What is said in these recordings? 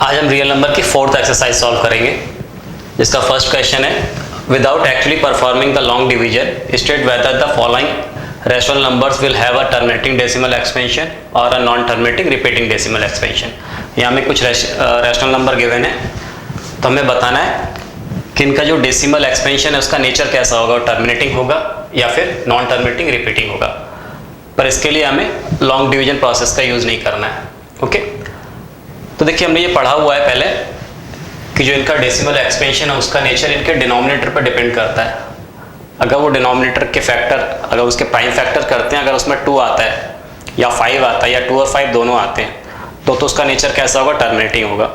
आज हम real number की फोर्थ एक्सरसाइज सॉल्व करेंगे, जिसका फर्स्ट क्वेश्चन है without actually performing the long division state whether the following rational numbers will have a terminating decimal expansion और a non terminating repeating decimal expansion. यहाँ में कुछ rational number given है, तो हमें बताना है कि इनका जो डेसिमल एक्सपेंशन है उसका नेचर कैसा होगा, टर्मिनेटिंग होगा या फिर नॉन टर्मिनेटिंग रिपीटिंग होगा। पर इसके लिए हमें लॉन्ग डिवीजन प्रोसेस का यूज नहीं करना है। ओके, तो देखिए हमने ये पढ़ा हुआ है पहले कि जो इनका डेसिमल एक्सपेंशन है उसका नेचर इनके डिनोमिनेटर पर डिपेंड करता है। अगर वो डिनोमिनेटर के फैक्टर, अगर उसके प्राइम फैक्टर करते हैं, अगर उसमें 2 आता है या 5 आता है या 2 और 5 दोनों आते हैं तो उसका नेचर कैसा होगा, टर्मिनेटिंग होगा।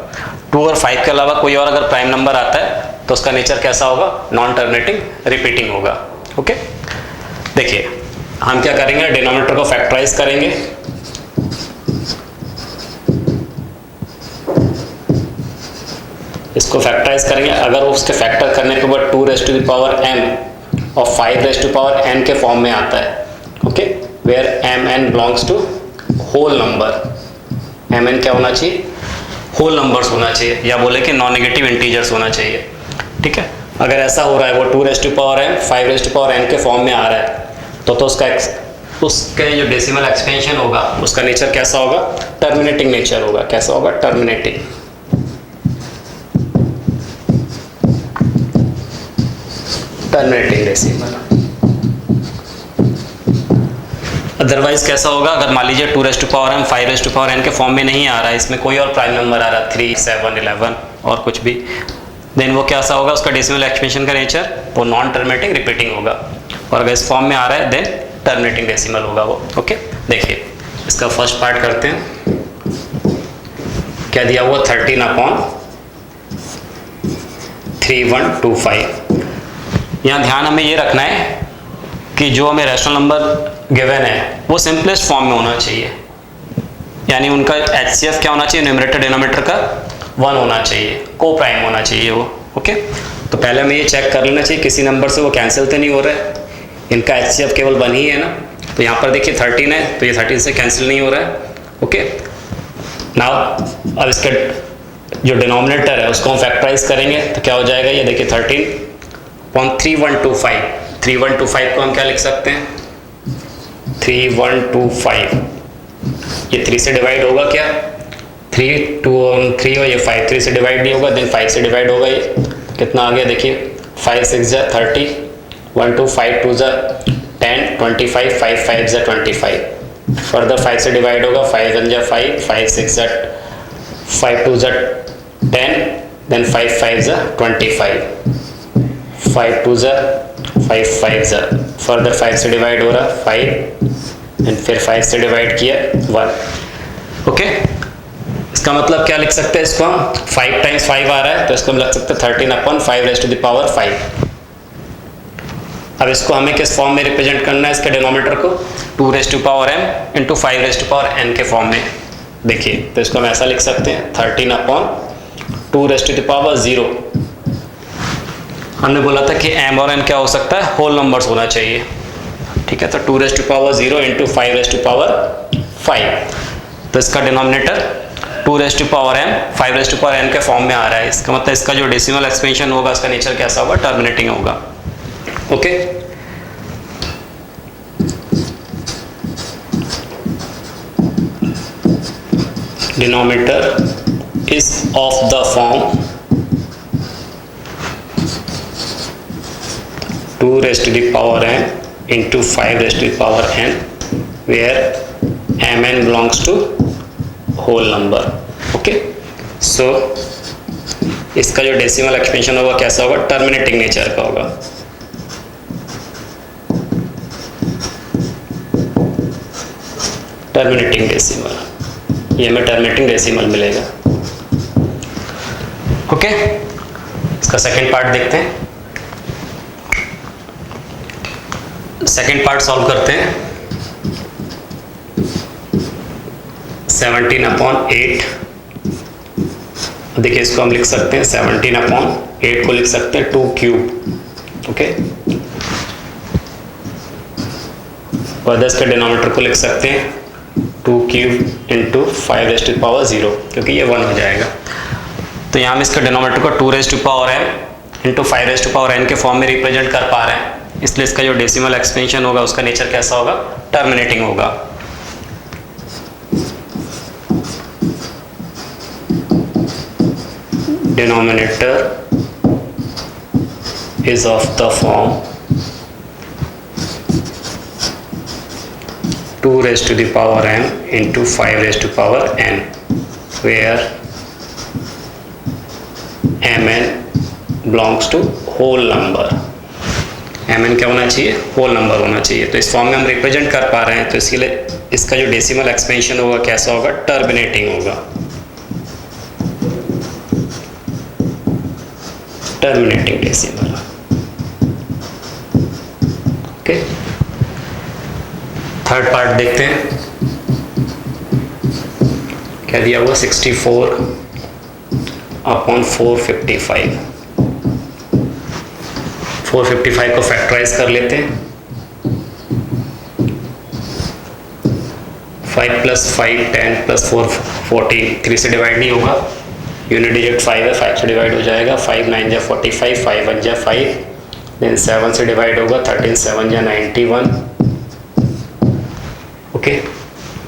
2 और 5 के अलावा कोई और अगर प्राइम नंबर आता है तो उसका नेचर कैसा होगा, नॉन टर्मिनेटिंग रिपीटिंग होगा। ओके, देखिए हम क्या करेंगे, डिनोमिनेटर को फैक्टराइज करेंगे। इसको फैक्टराइज करेंगे, अगर उसके फैक्टर करने के बाद 2 raise to the power m और 5 रेज़ टू पावर n के फॉर्म में आता है। Okay, where mn belongs to whole number. mn क्या होना चाहिए, होल नंबर्स होना चाहिए, या बोले कि नॉन नेगेटिव इंटीजर्स होना चाहिए। ठीक है, अगर ऐसा हो रहा है वो 2 raise to power m 5 raise to power n के फॉर्म में आ रहा है तो उसका जो डेसिमल एक्सपेंशन होगा उसका नेचर कैसा होगा, टर्मिनेटिंग नेचर होगा। कैसा होगा, टर्मिनेटिंग। Terminating decimal. अदरवाइज कैसा होगा, अगर मान लीजिए 2 raise to power m 5 raise to power n के फॉर्म में नहीं आ रहा है, इसमें कोई और प्राइम नंबर आ रहा है 3 7 11 और कुछ भी, देन वो कैसा होगा, उसका डेसिमल एक्सपेंशन का नेचर वो नॉन टर्मिनेटिंग रिपीटिंग होगा। और अगर इस फॉर्म में आ रहा है देन टर्मिनेटिंग डेसिमल होगा वो। ओके, देखिए इसका फर्स्ट पार्ट करते हैं। क्या दिया हुआ, 13/3125। यहाँ ध्यान हमें ये रखना है कि जो हमें रैशनल नंबर गिवन है वो सिंपलेस्ट फॉर्म में होना चाहिए, यानी उनका HCF क्या होना चाहिए, न्यूमरेटर डिनोमिनेटर का 1 होना चाहिए, को प्राइम होना चाहिए वो। ओके, तो पहले हमें ये चेक कर लेना चाहिए किसी नंबर से वो कैंसिल तो नहीं हो रहा है, इनका HCF केवल 1 ही है ना। तो यहाँ पर देखिए 13 है तो ये 13 से कैंसिल नहीं हो रहा है। ओके, नाउ अब इसके जो डिनोमिनेटर है उसको हम फैक्टराइज करेंगे तो क्या हो जाएगा, ये देखिए 13.3125। 3125 को हम क्या लिख सकते हैं, 3125। ये 3 से डिवाइड होगा क्या, 3 और ये 5 3 से डिवाइड नहीं होगा, देन 5 से डिवाइड होगा। ये कितना आ गया, देखिए 5 6 30, 1 2 5 2 10 25, 5 5 25। फर्दर 5 से डिवाइड होगा, 5 1 5 5 6 5 2 10, देन 5 5 25, 5 2 5 5। फर्दर 5 से डिवाइड हो रहा 5 एंड फिर 5 से डिवाइड किया 1। ओके, इसका मतलब क्या लिख सकते हैं, इसको हम 5 टाइम्स 5 आ रहा है तो इसको हम लिख सकते हैं 13/5 रेज़ टू द पावर 5। अब इसको हमें किस फॉर्म में रिप्रेजेंट करना है, इसके डिनोमिनेटर को 2 raise to power m into 5 raise to power n के फॉर्म में। देखिए तो इसको हम ऐसा लिख सकते हैं 13/2 रेज़ टू द पावर 0। हमने बोला था कि m और n क्या हो सकता है, होल नंबर्स होना चाहिए। ठीक है, तो 2 raise to power 0 into 5 raise to power 5। तो इसका denominator 2 raise to power m 5 raise to power n के फॉर्म में आ रहा है। इसका मतलब इसका जो डेसिमल एक्सपेंशन होगा उसका नेचर कैसा होगा, टर्मिनेटिंग होगा। Okay, denominator is of the form 2 raise to the power m into 5 raise to the power n where mn belongs to whole number. Okay, so इसका जो डेसिमल एक्सपेंशन होगा कैसा होगा, टर्मिनेटिंग नेचर का होगा। टर्मिनेटिंग डेसिमल, ये हमें terminating decimal मिलेगा। ओके, इसका सेकंड पार्ट देखते हैं। सेकंड पार्ट सॉल्व करते हैं। 17/8। देखिए इसको हम लिख सकते हैं 17/8 को लिख सकते हैं 2 क्यूब। ओके, और इसके डिनोमिनेटर को लिख सकते हैं 2 cube into 5 raise to power 0, क्योंकि ये 1 हो जाएगा। तो यहाँ हम इसके डिनोमिनेटर को 2 raise to power m into 5 raise to power n के फॉर्म में रिप्रेजेंट कर पा रहे हैं, इसलिए इसका जो डेसिमल एक्सपेंशन होगा उसका नेचर कैसा होगा, टर्मिनेटिंग होगा। Denominator is of the form 2 raised to the power m into 5 raised to power n, where mn belongs to whole number। mn क्या होना चाहिए, होल नंबर होना चाहिए। तो इस फॉर्म में हम रिप्रेजेंट कर पा रहे हैं, तो इसके लिए इसका जो डेसिमल एक्सपेंशन होगा कैसा होगा, टर्मिनेटिंग होगा, terminating decimal. Okay, third part देखते हैं, क्या दिया हुआ, 64 अपॉन 455। 455 को फैक्टराइज कर लेते हैं। 5 प्लस 5 10 प्लस 4 14, 3 से डिवाइड नहीं होगा, यूनिट डिजिट 5 है, 5 से डिवाइड हो जाएगा। 5 9 जा 45, 5 1 जा 5, देन 7 से डिवाइड होगा, 13 7 जा 91। ओके,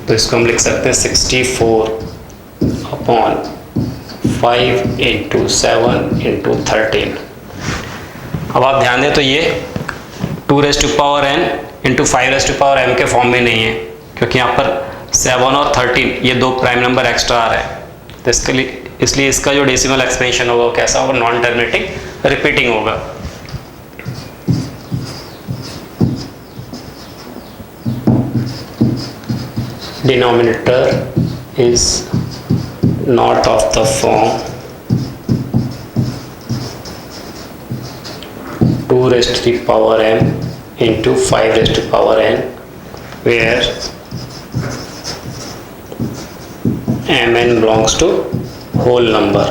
तो इसको हम लिख सकते हैं 64 अपॉन 5 इंटू 7 इंटू 13। अब आप ध्यान दें तो ये 2 raise to power n into 5 raise to power m के फॉर्म में नहीं है, क्योंकि यहाँ पर 7 और 13 ये दो प्राइम नंबर एक्स्ट्रा आ रहे हैं, तो इसके लिए इसलिए इसका जो डेसिमल एक्सपेंशन होगा वो कैसा होगा, नॉन टर्मिनेटिंग रिपीटिंग होगा। Denominator is not of the form 2 raised to the power m into 5 raised to power n, where mn belongs to whole number।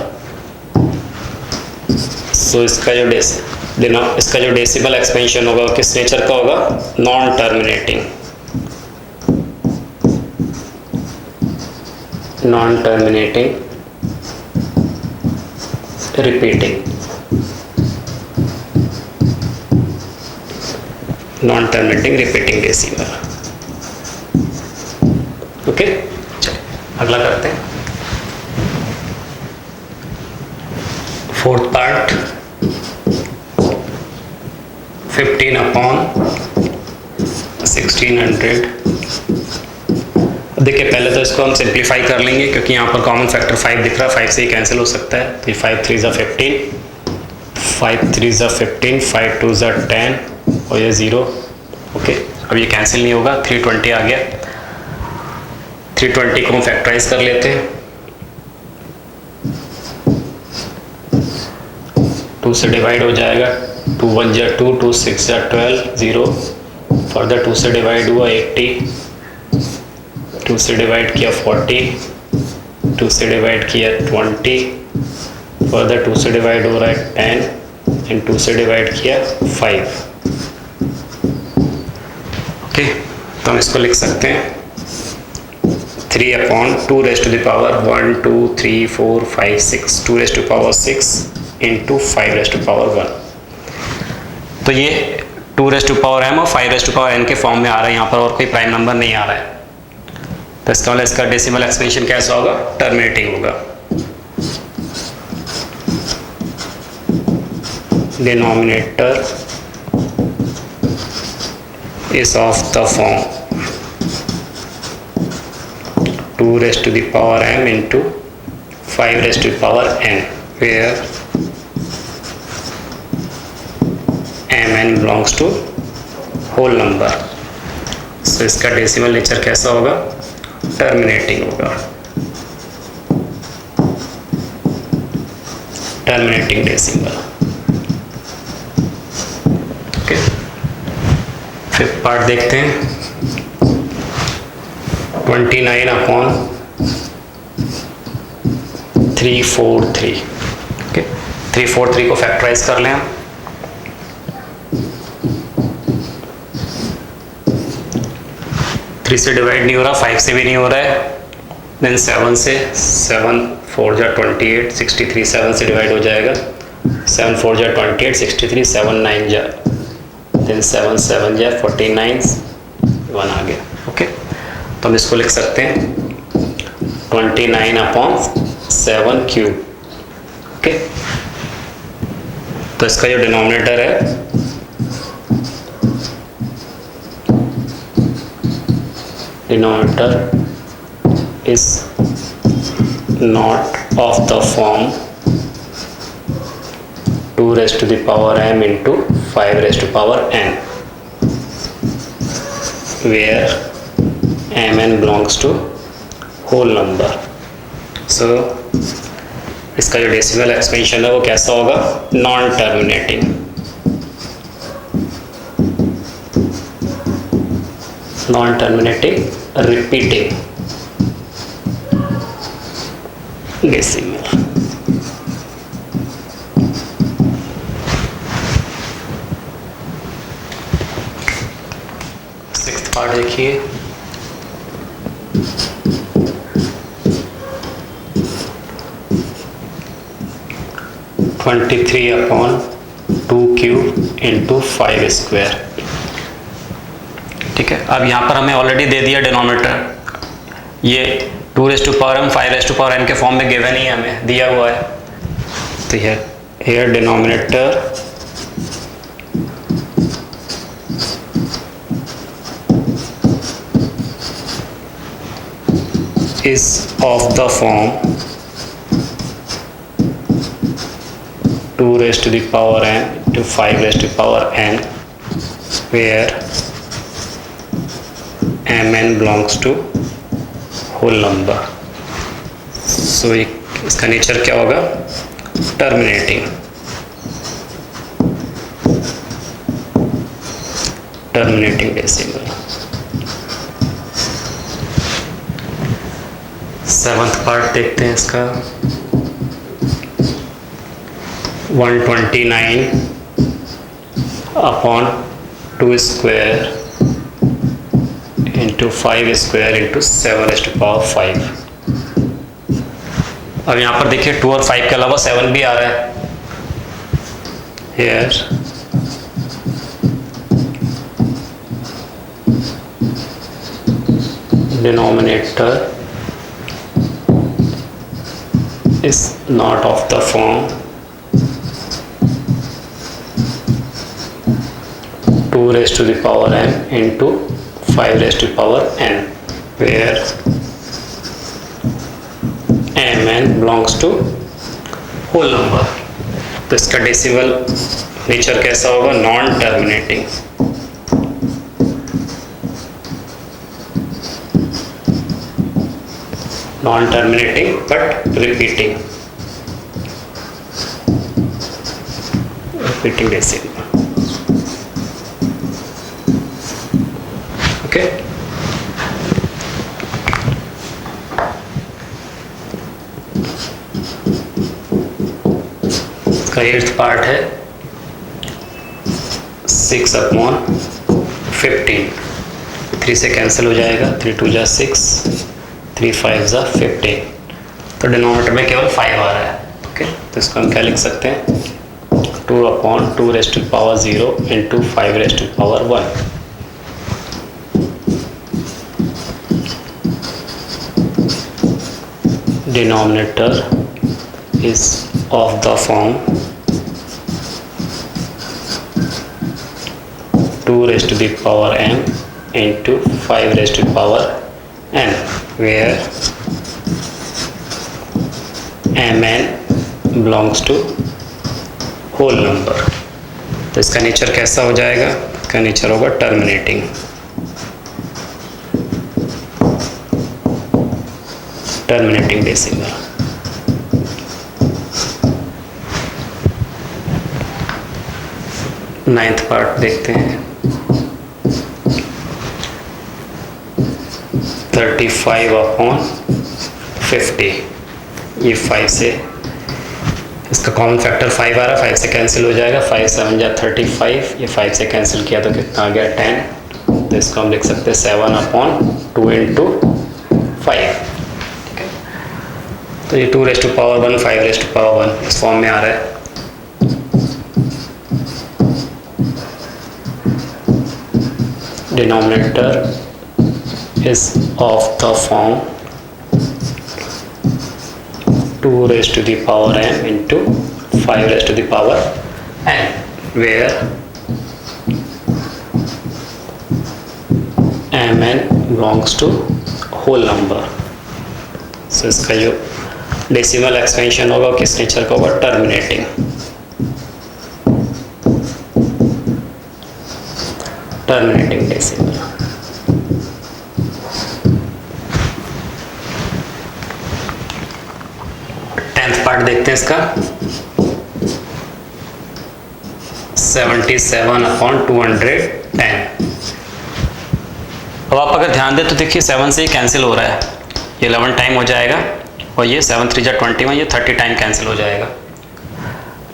So इसका जो डेसिमल एक्सपेंशन होगा वो किस नेचर का होगा, non terminating, non terminating repeating, non terminating repeating decimal. Okay, चलिए अगला करते हैं। Fourth part 15 upon 1600। देखिए पहले तो इसको हम सिंप्लीफाई कर लेंगे, क्योंकि यहाँ पर कॉमन फैक्टर 5 दिख रहा है, 5 से ही कैंसिल हो सकता है। तो 5 3 ज़ा 15, 5 3 ज़ा 15, 5 2 ज़ा 10 और ये 0। ओके, अब ये कैंसिल नहीं होगा, 320 आ गया। 320 को हम फैक्टराइज कर लेते हैं। 2 से डिवाइड हो जाएगा, 2 1 जा 2, 2 6 जा 12, 0। फर्दर 2 से डिवाइड हुआ 80, 2 से डिवाइड किया 40, 2 से डिवाइड किया 20, फर्दर 2 से डिवाइड हो रहा है 10 एंड 2 से डिवाइड किया 5। ओके, तो हम इसको लिख सकते हैं 3 upon 2 raise to the power 1 2 3 4 5 6, 2 raise to power 6 into 5 raise to power 1। तो ये 2 रेज़ टू पावर m और 5 रेज़ टू पावर n के फॉर्म में आ रहा है, यहाँ पर और कोई प्राइम नंबर नहीं आ रहा है। तो इसका मतलब इसका डेसिमल एक्सपेंशन कैसा होगा, टर्मिनेटिंग होगा। Denominator is of the form 2 raise to the power m into 5 raise to the power n, where mn belongs to whole number। So इसका डेसिमल नेचर कैसा होगा, टर्मिनेटिंग होगा, terminating decimal. Okay, fifth part देखते हैं। 29 upon 343। Okay, 343 को factorise कर लें हम। 3 से डिवाइड नहीं हो रहा, 5 से भी नहीं हो रहा है, देन 7 से, 7 4 जा 28, 63 7 से डिवाइड हो जाएगा, 7 4 जा 28, 63 7 9 जा, देन 7 7 जा 49, 1 आ गया। ओके, तो हम इसको लिख सकते हैं 29/7 क्यूब। ओके, तो इसका जो डिनोमिनेटर है denominator is not of the form 2 raised to the power m into 5 raised to power n, where mn belongs to whole number. So इसका जो डेसिमल एक्सपेंशन है वो कैसा होगा? Non terminating. Non terminating repeating decimal. Sixth part देखिए, (23/2 cube into 5 square. ठीक है, अब यहाँ पर हमें ऑलरेडी दे दिया डिनोमिनेटर, ये 2 raised to power m 5 raised to power n के फॉर्म में गिवन ही हमें दिया हुआ है। तो here denominator is of the form 2 raised to the power n to 5 raised to power n, where mn belongs to whole number. So इसका nature क्या होगा? Terminating. Terminating decimal. Seventh part देखते हैं इसका, 129/2 square into 5 square into 7 raised to power 5। अब यहाँ पर देखिए 2 और 5 के अलावा 7 भी आ रहा है। Here denominator is not of the form 2 raised to the power m into 5 raised to power n, where mn belongs to whole number. तो इसका डेसिमल नेचर कैसा होगा? Non terminating. Non terminating but repeating. Repeating decimal. Okay, इसका 8th part है 6/15। 3 से cancel हो जाएगा, 3 2 जा 6, 3 5 जा 15। तो डिनोमिनेटर में केवल 5 आ रहा है। ओके, तो इसको हम क्या लिख सकते हैं? 2/2 raised to power 0 into 5 raised to power 1। Denominator is of the form 2 raised to the power m into 5 raised to the power n, where mn belongs to whole number। तो इसका नेचर कैसा हो जाएगा? इसका नेचर होगा terminating. Terminating decimal. Ninth part देखते हैं, 35/50। ये 5 से, इसका कॉमन फैक्टर 5 आ रहा है, 5 से कैंसिल हो जाएगा, 5 7 जा 35। ये 5 से कैंसिल किया तो कितना आ गया? 10। तो इसको हम लिख सकते हैं 7/2 into 5। ठीक है, तो ये 2 raise to power 1 5 raise to power 1 इस फॉर्म में आ रहा है। Denominator is of the form 2 raised to the power m into 5 raised to the power n, where mn belongs to whole number. So इसका जो डेसिमल एक्सपेंशन होगा किस नेचर का होगा, टर्मिनेटिंग। Terminating decimal. पार्ट देखते हैं इसका, 77/210। अब आप अगर ध्यान दें तो देखिए 7 से ही कैंसिल हो रहा है, ये 11 टाइम हो जाएगा और ये 7 3 21, ये 30 टाइम कैंसिल हो जाएगा।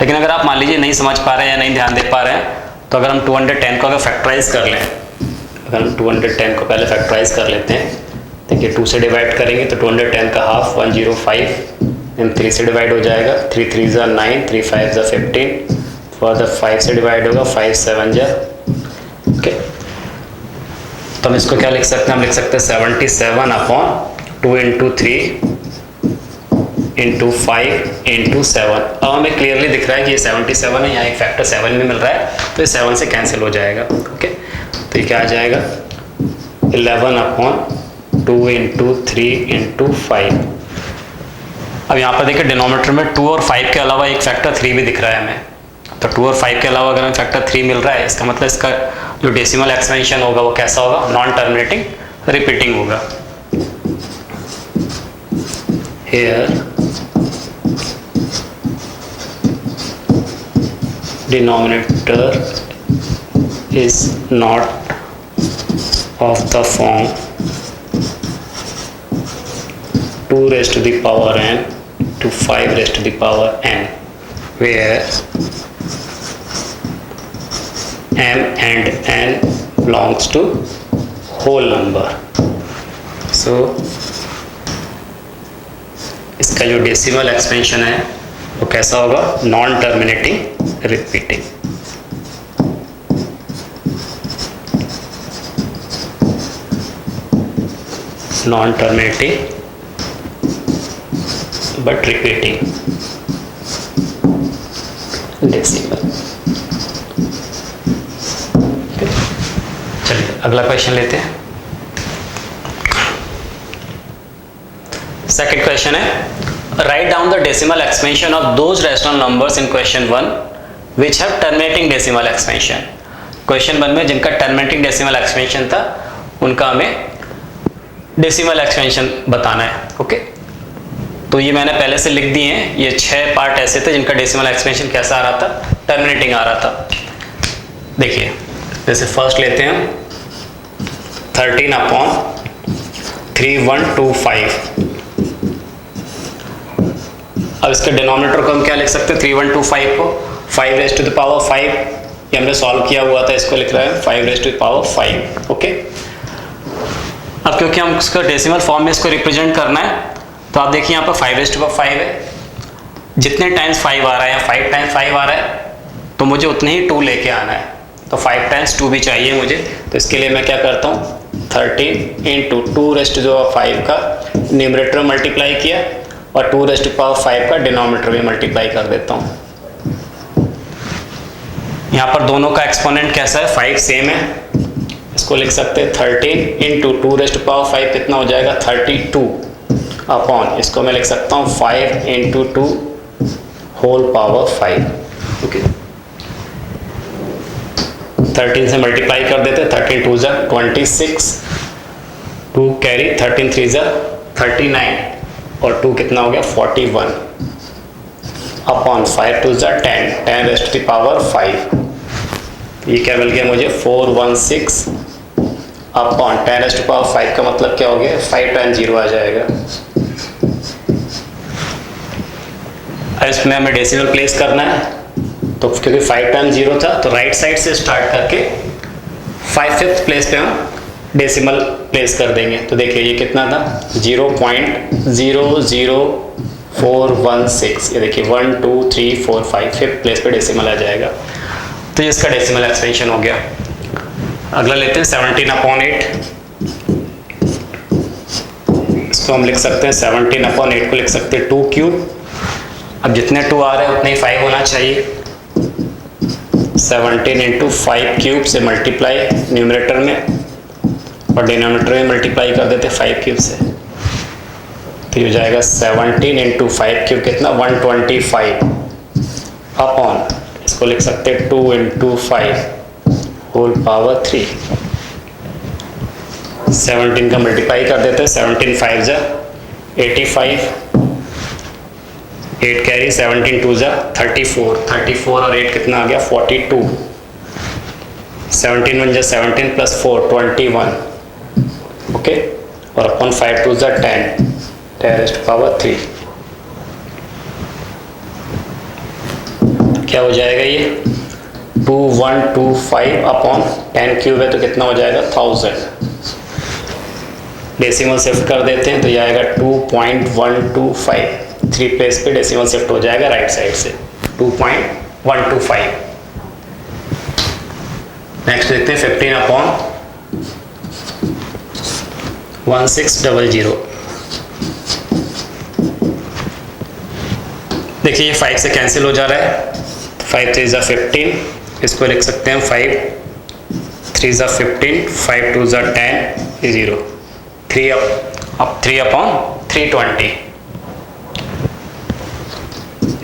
लेकिन अगर आप मान लीजिए नहीं समझ पा रहे हैं या नहीं ध्यान दे पा रहे हैं, तो अगर हम 210 को अगर फैक्टराइज कर लें, अगर हम 210 को पहले फैक्टराइज कर लेते हैं, देखिए 2 से डिवाइड करेंगे तो 210 का हाफ 105, 3 से डिवाइड हो जाएगा, 3 3 ज़ा 9, 3 5 ज़ा 15, फर्दर 5 से डिवाइड होगा, 5 7 ज़ा, ओके। तो हम इसको क्या लिख सकते हैं, हम लिख सकते हैं 77/2 × 3 × 5 × 7। अब हमें क्लियरली दिख रहा है कि ये 77 है, यहाँ एक फैक्टर 7 में मिल रहा है, तो ये 7 से कैंसिल हो जाएगा, ओके। तो ये क्या आ जाएगा 11/2 × 3 × 5। अब यहाँ पर देखिए डिनोमिनेटर में 2 और 5 के अलावा एक फैक्टर 3 भी दिख रहा है हमें, तो 2 और 5 के अलावा अगर हमें फैक्टर 3 मिल रहा है, इसका मतलब इसका जो डेसिमल एक्सपेंशन होगा वो कैसा होगा, नॉन टर्मिनेटिंग रिपीटिंग होगा। Here denominator is not of the form 2 raised to the power n to 5 raised to the power n, where m and n belongs to whole number. So इसका जो decimal expansion है वो कैसा होगा, non terminating repeating. Non terminating but repeating decimal. चलिए अगला question लेते हैं। सेकंड क्वेश्चन है, write down the decimal expansion of those rational numbers in question 1 which have terminating decimal expansion. Question 1 में जिनका टर्मिनेटिंग डेसिमल एक्सपेंशन था उनका हमें डेसिमल एक्सपेंशन बताना है, ओके। तो ये मैंने पहले से लिख दिए हैं, ये 6 पार्ट ऐसे थे जिनका डेसिमल एक्सपेंशन कैसा आ रहा था, टर्मिनेटिंग आ रहा था। देखिए जैसे फर्स्ट लेते हैं 13/3125। अब इसके डिनोमिनेटर को हम क्या लिख सकते हैं, 3125 को 5 रेज़ टू द पावर 5, ये हमने सॉल्व किया हुआ था, इसको लिख रहे हैं 5 raise to the power 5, okay. अब क्योंकि हम इसको डेसिमल फॉर्म में इसको रिप्रेजेंट करना है, तो आप देखिए यहाँ पर 5 रेज़ टू द पावर 5 है, जितने टाइम्स 5 आ रहा है या 5 टाइम्स 5 आ रहा है, तो मुझे उतने ही 2 लेके आना है, तो 5 टाइम्स 2 भी चाहिए मुझे। तो इसके लिए मैं क्या करता हूँ, 13 × 2 रेज़ टू द पावर 5 का न्यूमरेटर मल्टीप्लाई किया और 2 रेज़ टू पावर 5 का डिनोमिनेटर भी मल्टीप्लाई कर देता हूँ। यहाँ पर दोनों का एक्सपोनेंट कैसा है, 5 सेम है, इसको लिख सकते हैं 13 × 2 रेज़ टू पावर 5 कितना हो जाएगा 32 अपॉन, इसको मैं लिख सकता हूँ 5 × 2 होल पावर 5, ओके। 13 से मल्टीप्लाई कर देते, 13 2 ज़ा 26, 2 कैरी, 13 3 ज़ा 39 और 2 कितना हो गया 41 अपॉन 5 2 ज़ा 10 रेज़ टू द पावर 5। ये क्या मिल गया मुझे 416 अपॉन 10 रेज़ टू पावर 5 का मतलब क्या हो गया 5 टाइम्स 0 आ जाएगा। इसमें हमें डेसिमल प्लेस करना है, तो क्योंकि 5 टाइम्स 0 था तो राइट साइड से स्टार्ट करके 5th प्लेस पे हम डेसिमल प्लेस कर देंगे। तो देखिए ये कितना था 0.00 416, ये देखिए 1 2 3 4 5, फिफ्थ प्लेस पे डेसिमल आ जाएगा। तो ये इसका डेसिमल एक्सपेंशन हो गया। अगला लेते हैं 17/8। इसको हम लिख सकते हैं 17/8 को लिख सकते हैं 2 क्यूब। अब जितने 2 आ रहे हैं उतने ही 5 होना चाहिए। 17 इंटू 5 क्यूब से मल्टीप्लाई न्यूमरेटर में और डिनोमिनेटर में मल्टीप्लाई कर देते 5 क्यूब से, तो ये हो जाएगा 17 इंटू 5 क्यूब कितना 125 अपॉन, इसको लिख सकते हैं 2 इंटू 5 होल पावर 3। 17 का मल्टीप्लाई कर देते हैं, 17 5 जा 85, 8 कैरी 17 2 जा 34 और 8 कितना आ गया 42, 17 1 जा 17 प्लस 4 21, ओके, और अपन 5 2 जा 10 10 पावर 3। क्या हो जाएगा ये 2125 अपॉन 10 क्यूब है तो कितना हो जाएगा 1000। डेसिमल शिफ्ट कर देते हैं तो ये आएगा 2.125, 3 प्लेस पे डेसिमल शिफ्ट हो जाएगा राइट साइड से 2.125। नेक्स्ट देखते हैं 15/1600। देखिए ये 5 से कैंसिल हो जा रहा है, 5 3 जा 15, इसको लिख सकते हैं 5 3 जा 15, 5 2 जा 10, ये 0, 3/320।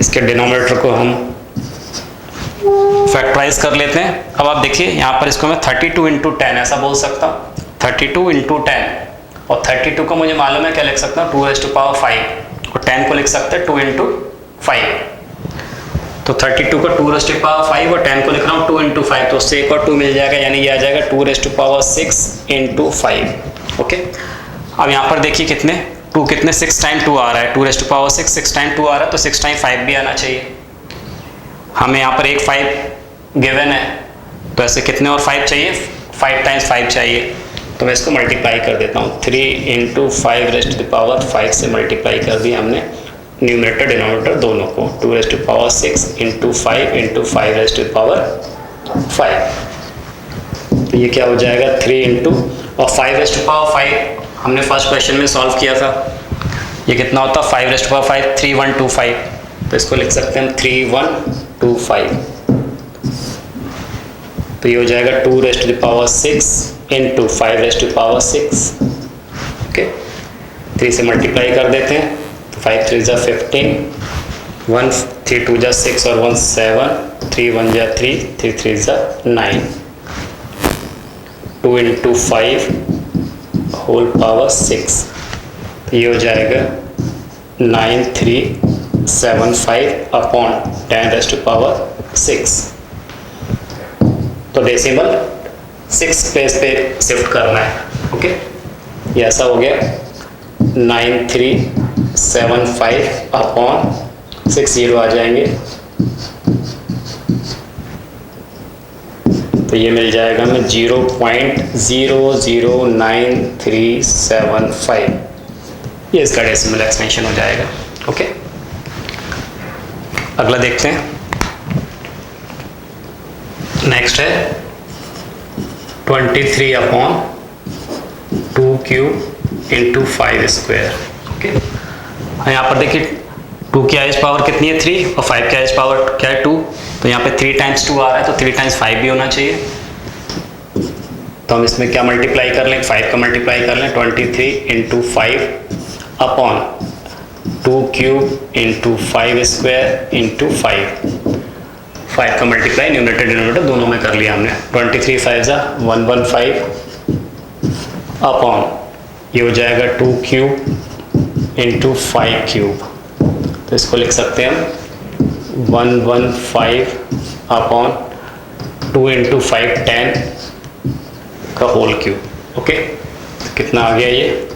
इसके डिनोमिनेटर को हम फैक्टराइज कर लेते हैं। अब आप देखिए यहाँ पर इसको मैं 32 इंटू 10 ऐसा बोल सकता हूँ, 32 इंटू 10, और 32 को मुझे मालूम है क्या लिख सकता हूँ 2⁵5, और 10 को लिख सकते हैं 2 इंटू 5। तो 32 को 2⁵5 और 10 को लिख रहा हूँ 2 इंटू 5, तो उससे एक और 2 मिल जाएगा, यानी ये आ जाएगा 2⁵6 इंटू 5, ओके। अब यहाँ पर देखिए कितने 2 कितने 6 टाइम 2 आ रहा है, 2⁵6 6 टाइम 2 आ रहा है, तो 6 टाइम 5 भी आना चाहिए। हमें यहाँ पर एक 5 गिवन है, तो ऐसे कितने और 5 चाहिए, 5 टाइम्स 5 चाहिए, तो मैं इसको मल्टीप्लाई कर देता हूँ। 3 इंटू 5⁵5 से मल्टीप्लाई कर दिया हमने न्यूमरेटर डिनोमिनेटर दोनों को, 2⁵6 इंटू 5 इंटू 5⁵5। तो ये क्या हो जाएगा 3 इंटू, और 5⁵5 हमने फर्स्ट क्वेश्चन में सॉल्व किया था, ये कितना होता 5⁵5 3125, तो इसको लिख सकते हैं 3125। तो ये हो जाएगा 2⁵6 इंटू 5⁵6, ओके, 3 से मल्टीप्लाई कर देते हैं, तो 5 3 जा 15, 1 3 2 जा 6 और 1 7, 3 1 जा 3, 3 3 जा 9, 2 इंटू 5 होल पावर 6, तो ये हो जाएगा 9375 अपॉन 10⁻⁶। तो डेसिमल 6 प्लेस पे शिफ्ट करना है, ओके। ये ऐसा हो गया 9375 अपॉन 6, 0 आ जाएंगे, तो ये मिल जाएगा हमें 0.009375, ये इसका डेसिमल एक्सपेंशन हो जाएगा, ओके। अगला देखते हैं, नेक्स्ट है 23/2 क्यूब इंटू 5 स्क्वायर, ओके। यहाँ पर देखिए 2 की हाईएस्ट पावर कितनी है 3, और 5 की हाईएस्ट पावर क्या है 2, तो यहाँ पे 3 टाइम्स 2 आ रहा है, तो 3 टाइम्स 5 भी होना चाहिए। तो हम इसमें क्या मल्टीप्लाई कर लें, 5 का मल्टीप्लाई कर लें, 23 into 5 upon 2 cube into 5 square into 5 का मल्टीप्लाई न्यूमरेटर डिनोमिनेटर दोनों में कर लिया हमने। 23 5 जा 115 अपॉन ये हो जाएगा 2 क्यूब इंटू 5 क्यूब, तो इसको लिख सकते हैं हम 115 अपॉन 2 इंटू 5 10 का होल क्यूब, ओके। कितना आ गया ये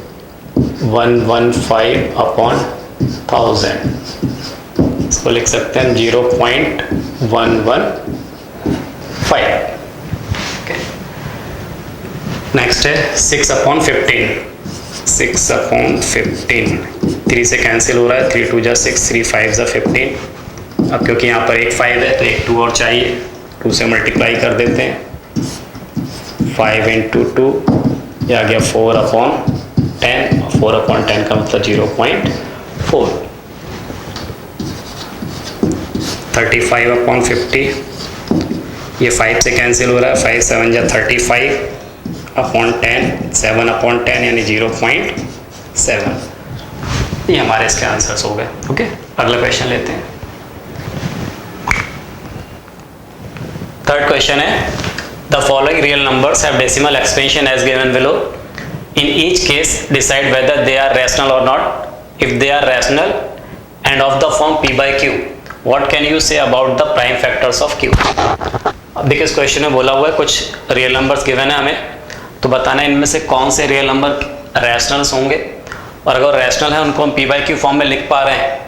115 अपॉन 1000, इसको लिख सकते हैं 0.115, ओके। नेक्स्ट है 6/15, 6/15 3 से कैंसिल हो रहा है, 3 2 जा 6, 3 5 जा 15। अब क्योंकि यहाँ पर एक 5 है तो एक 2 और चाहिए, 2 से मल्टीप्लाई कर देते हैं। 5 × 2 ये आ गया 4/10, और 4/10 का मतलब 0.4। 35/50, ये 5 से कैंसिल हो रहा है, 5 7 जा 35/10, 7/10 यानी 0.7। ये हमारे इसके आंसर्स हो गए। ओके, अगला क्वेश्चन लेते हैं। थर्ड क्वेश्चन है, the following real numbers have decimal expansion as given below. In each case decide whether they are rational और not. If they are rational and of the form p/q, what can you say about the prime factors of q। अब देखिए इस question में बोला हुआ है कुछ real numbers given है हमें, तो बताना है इनमें से कौन से रियल नंबर रैशनल्स होंगे, और अगर रैशनल है उनको हम p/q फॉर्म में लिख पा रहे हैं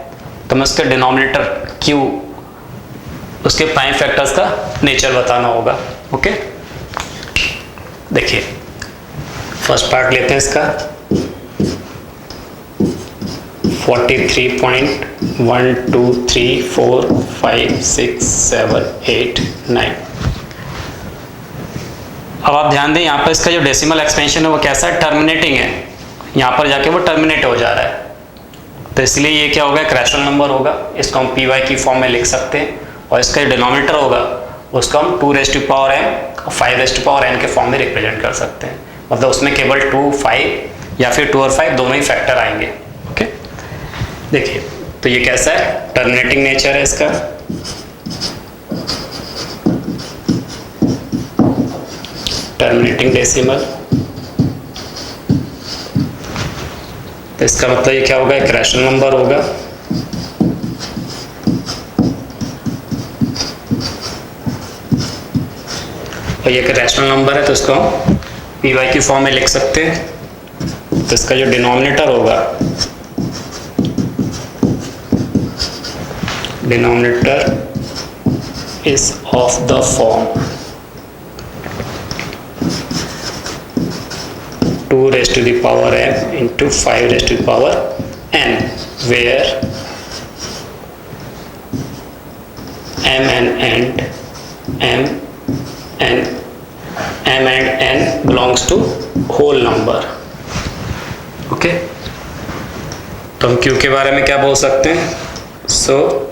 तो हमें उसके डिनोमिनेटर q, उसके प्राइम फैक्टर्स का नेचर बताना होगा। ओके, देखिए फर्स्ट पार्ट लेते हैं इसका। 43.123456789। अब आप ध्यान दें यहाँ पर इसका जो डेसिमल एक्सपेंशन है वो कैसा है, टर्मिनेटिंग है। यहाँ पर जाके वो टर्मिनेट हो जा रहा है, तो इसलिए ये क्या होगा, एक रैशनल नंबर होगा। इसको हम p/q फॉर्म में लिख सकते हैं, और इसका जो डिनोमिनेटर होगा उसको हम 2m और 5m के फॉर्म में रिप्रेजेंट कर सकते हैं। मतलब उसमें केवल 2, 5 या फिर 2 और 5 दोनों ही फैक्टर आएंगे। ओके, देखिए तो ये कैसा है, टर्मिनेटिंग नेचर है इसका। टर्मिनेटिंग डेसिमल, तो इसका मतलब ये क्या होगा, एक रैशनल नंबर होगा। और ये एक रैशनल नंबर है तो इसको हम p/q फॉर्म में लिख सकते हैं। तो इसका जो डिनोमिनेटर होगा, denominator is of the form 2m into 5m, where m and n belongs to whole number। Okay, तो हम q के बारे में क्या बोल सकते हैं, so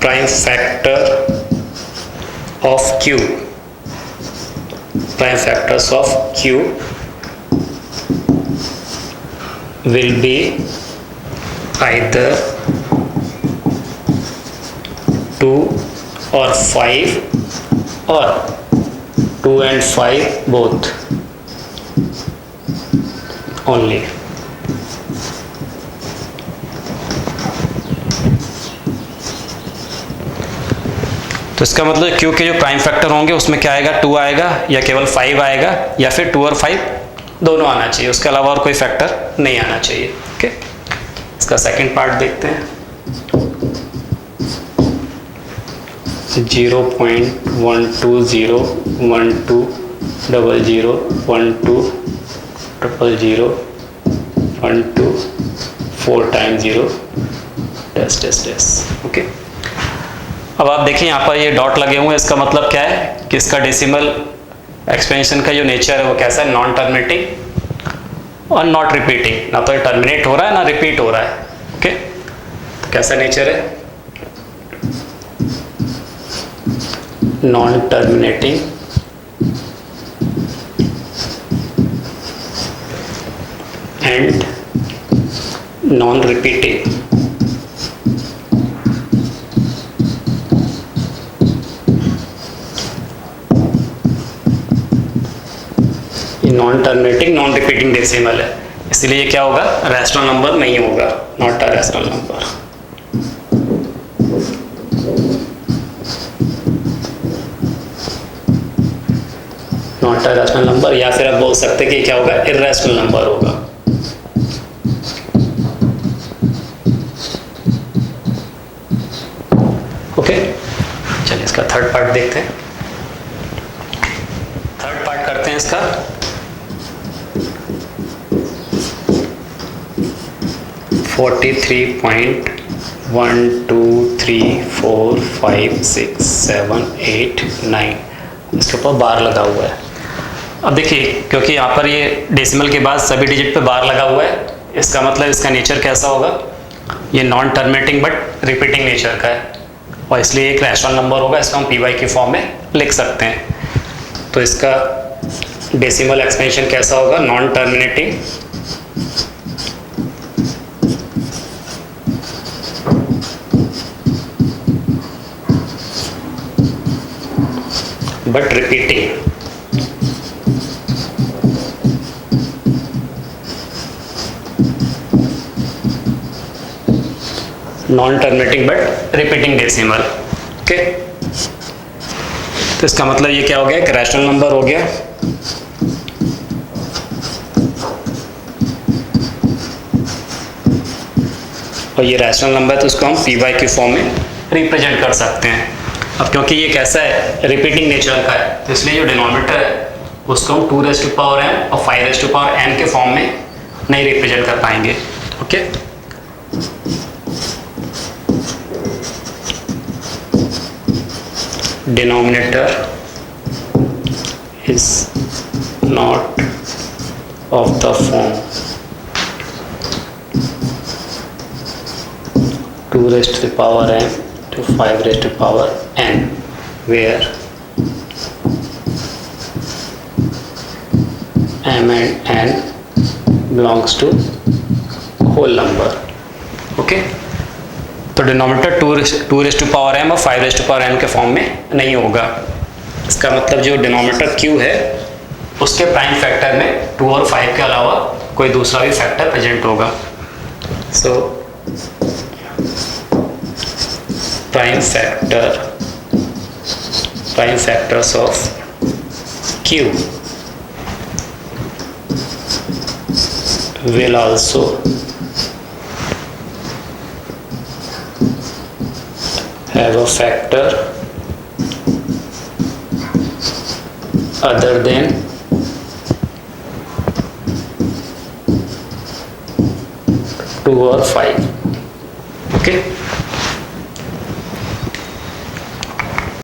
prime factor of q, prime factors of q will be either 2 or 5 or 2 and 5 both only। तो इसका मतलब q के जो प्राइम फैक्टर होंगे उसमें क्या आएगा, 2 आएगा, या केवल 5 आएगा, या फिर 2 और 5 दोनों आना चाहिए, उसके अलावा और कोई फैक्टर नहीं आना चाहिए। ओके, इसका सेकंड पार्ट देखते हैं। 0.1201200120012 times 0 dash dash dash. Okay, अब आप देखिए यहाँ पर ये डॉट लगे हुए हैं, इसका मतलब क्या है कि इसका डेसिमल एक्सपेंशन का जो नेचर है वो कैसा है, नॉन टर्मिनेटिंग और नॉट रिपीटिंग। ना तो ये टर्मिनेट हो रहा है ना रिपीट हो रहा है। ओके, तो कैसा नेचर है, non terminating and non repeating. Non terminating non repeating decimal है, इसलिए ये क्या होगा, रैशनल नंबर नहीं होगा, not a rational number. Not a rational number, या फिर आप बोल सकते हैं कि क्या होगा, इर्रेशनल नंबर होगा। ओके, चलिए इसका थर्ड पार्ट देखते हैं। थर्ड पार्ट करते हैं इसका। 43.12345678 इसके ऊपर बार लगा हुआ है। अब देखिए, क्योंकि यहाँ पर ये डेसिमल के बाद सभी डिजिट पे बार लगा हुआ है, इसका मतलब इसका नेचर कैसा होगा, ये non terminating but repeating nature का है, और इसलिए एक रैशनल नंबर होगा। इसको हम पी की फॉर्म में लिख सकते हैं। तो इसका डेसिमल एक्सपेंशन कैसा होगा, non terminating but repeating. Non terminating but repeating decimal. Okay, तो इसका मतलब ये क्या हो गया, एक रैशनल नंबर हो गया। और ये रैशनल नंबर है तो उसको हम पी वाई की फॉर्म में रिप्रेजेंट कर सकते हैं। अब क्योंकि ये कैसा है, रिपीटिंग नेचर का है, तो इसलिए जो डिनोमिनेटर है उसको हम 2m और 5m के फॉर्म में नहीं रिप्रेजेंट कर पाएंगे। Okay, denominator is not of the form 2m to 5m, where m and n belongs to whole number. Okay, तो डिनोमिनेटर 2m और 5m के फॉर्म में नहीं होगा। इसका मतलब जो डिनोमिनेटर q है उसके प्राइम फैक्टर में 2 और 5 के अलावा कोई दूसरा भी फैक्टर प्रेजेंट होगा। So prime factors of q will also have a factor other than 2 or 5. Okay.